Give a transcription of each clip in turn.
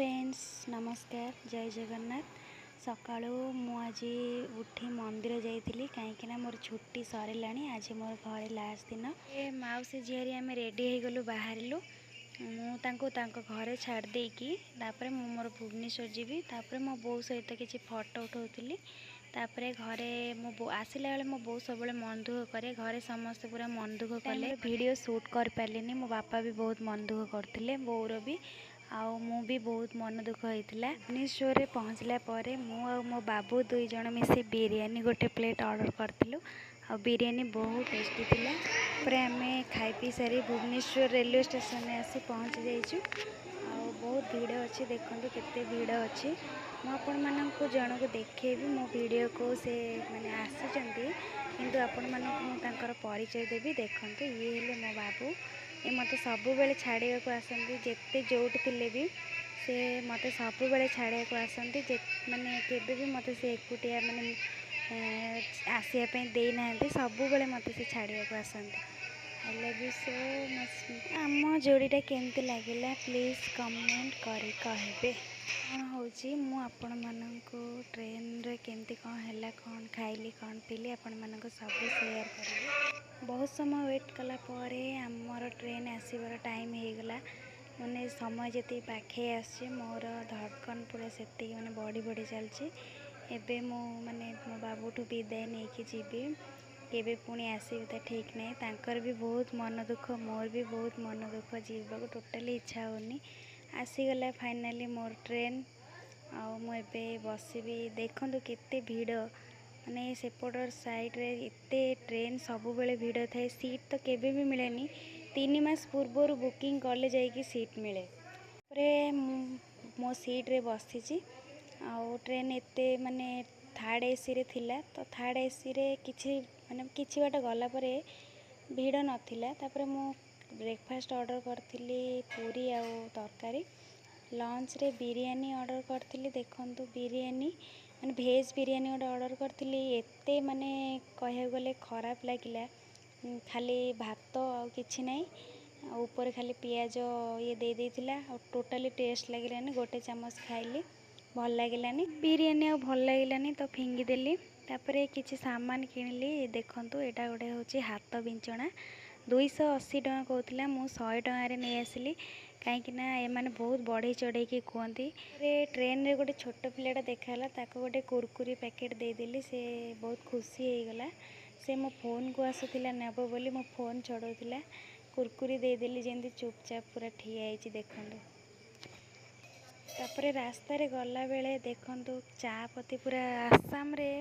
Friends नमस्कार जय जगन्नाथ। सकाळू मु आज उठी मंदिर जाइली कहीं मोर छुट्टी सरला। आज मोर घर लास्ट दिन मौसी झीरी आम रेडी हो गलु बाहरलु मुझे घरे छाड़ देकी मोर भुवनेश्वर जीवी मो बो सहित किसी फोटो उठाऊली। घरे मो आसला बेले मो बो सब मन दुख करे घरे समस्त पूरा मन दुख कले वीडियो शूट कर पारे। मो बापा भी बहुत मन दुख करते बोर भी आउ मु भी बहुत मन दुख होता। भुवनेश्वर पहुँचला मो बाबू दुई जन मिसी बिरयानी गोटे प्लेट ऑर्डर करूँ आ बिरयानी बहुत टेस्टी थिला। आम खाई पी सारी भुवनेश्वर रेलवे स्टेशन में आसी पहुँची जाइचु। बहुत भीड़ अच्छी देखो केते भीड़ अच्छी मुझे जन को देखेबी मो वीडियो को से मैंने आसी किंतु आपण मानक परिचय देवी। देखो ये हेले मो बाबू ये मत सब बेले छाड़ा को आसती जिते जोट थे भी से मत सब बेले छाड़ा को आसती माने केबे भी मत से एकुटिया माने आसवाई देना सब बेले मत से छाड़ा को आसती। I love you so much. आम जोड़ीटा केमती लगिला प्लीज कमेंट करी कहबे। कौन होची मु आपण मानको ट्रेन रे केमती कौन हैला कौन खाइली कौन पीली आपण मानको सब शेयर करी। बहुत समय वेट कला परे आमर ट्रेन आसबार टाइम हो गला माने समय जी पाखे आसी मोर धड़कन पूरा से माने बढ़ी बढ़ी चलची। एबे मो माने मो बाबूठू विदाय नहीं कि जीवी केबे पुणी आसबि तो ठीक नहीं। तांकर भी बहुत मन दुख मोर भी बहुत मन दुख जीवा को टोटाली इच्छा होनी। आसीगला फाइनाली मोर ट्रेन आबे बसबि देखु केते भीड़ माने सेपटर साइड रे एते ट्रेन सब बेले भीड़ थाए सीट तो केबे भी मिलेनी 3 मास पूर्वर बुकिंग कले जाइए सीट मिले। मो सीट रे बसी आउ ट्रेन एते माने थर्ड एसी रे थिला तो थर्ड एसी रे किछि माने किछि बाट गला परे भीड़ नथिला। तापर मो ब्रेकफास्ट ऑर्डर करथिली पूरी आउ तरकारी लंच रे बिरयानी ऑर्डर करथिली। देखंतु बिरयानी माने भेज बिरयानी गोटे ऑर्डर करथिली एते माने कह गले खराब लगिला खाली भात आ किछि नहीं ऊपर खाली पियाज ये दे देथिला और टोटाली टेस्ट लगिलानी। गोटे चामच खाइली भल लगिलानी बिरयानी आ भल लगिलानी तो फिंगी देली। तापरे किछि सामान किनली देखंतु एटा गोटे होची हाथ बिंचना 280 टका कहूला मु 100 टका नहीं आसिली कहीं एमाने बहुत बढ़े चढ़े की कहती। ट्रेन रे गोटे छोट पिलाटा देखाला ताको गोटे कुरकुरी पैकेट देदेली से बहुत खुशी हो गला। से मो फोन को आसुला नेब बोली मो फोन चढ़ाऊला कुरकुरी देदेली जमी चुपचाप पूरा ठिया होती देखु। तापरे रास्ता रे गला बेले देखंतु चा पत्ती पूरा आसाम रे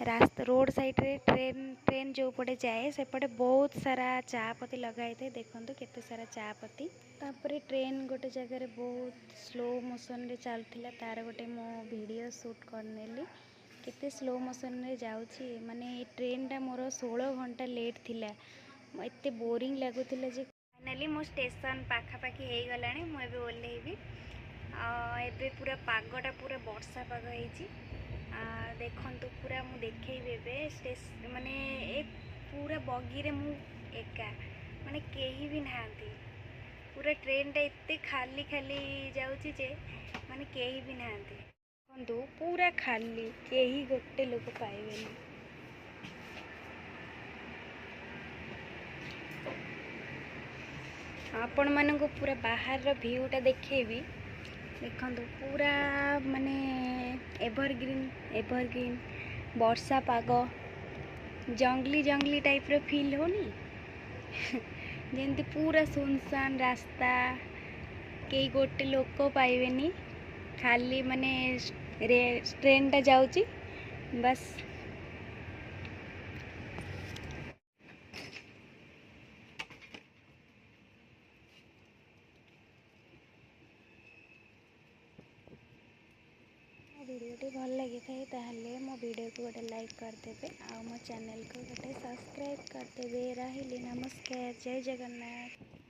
रास्ता रोड साइड रे ट्रेन जो पटे जाए से पटे बहुत सारा चा पत्ती लगाई थे। देखंतु केते सारा चा पत्ती। तापरे ट्रेन गोटे जगह रे बहुत स्लो मोशन रे चलथिला तार गोटे मो वीडियो शूट करनेली केते स्लो मोशन रे जाउची माने ट्रेन टा मोर 16 घंटा लेट थिला एते बोरिंग लागुथिला जे फाइनली मो स्टेशन पाखा पाखी हे गलानी मु एबे ओल्हेबी एबे पूरा पागटा पूरा वर्षा पाग होईची। देखंतु पूरा मु देखैबे एबे स्टेशन माने ए पूरा बगी रे मु एका माने केही भी नाहांती पूरा ट्रेन टा एते खाली खाली जाउची जे माने केही भी नाहांती देखंतु पूरा खाली केही गोटे लोक पाइबेनी। आपण मानक पूरा बाहर रो व्यूटा देखेबी देखंतु पूरा माने एवरग्रीन वर्षा पाग जंगली जंगली टाइप रो फील होनी जेमती पूरा सुनसान रास्ता कई गोटे लोक पाइबेनी खाली माने ट्रेन टा जाउची बस। वीडियोटी भल लगी थाए ताहले मो वीडियो को गोटे लाइक करदेवे आ मो चैनल को गोटे सब्सक्राइब करदेवे। रही नमस्कार जय जगन्नाथ।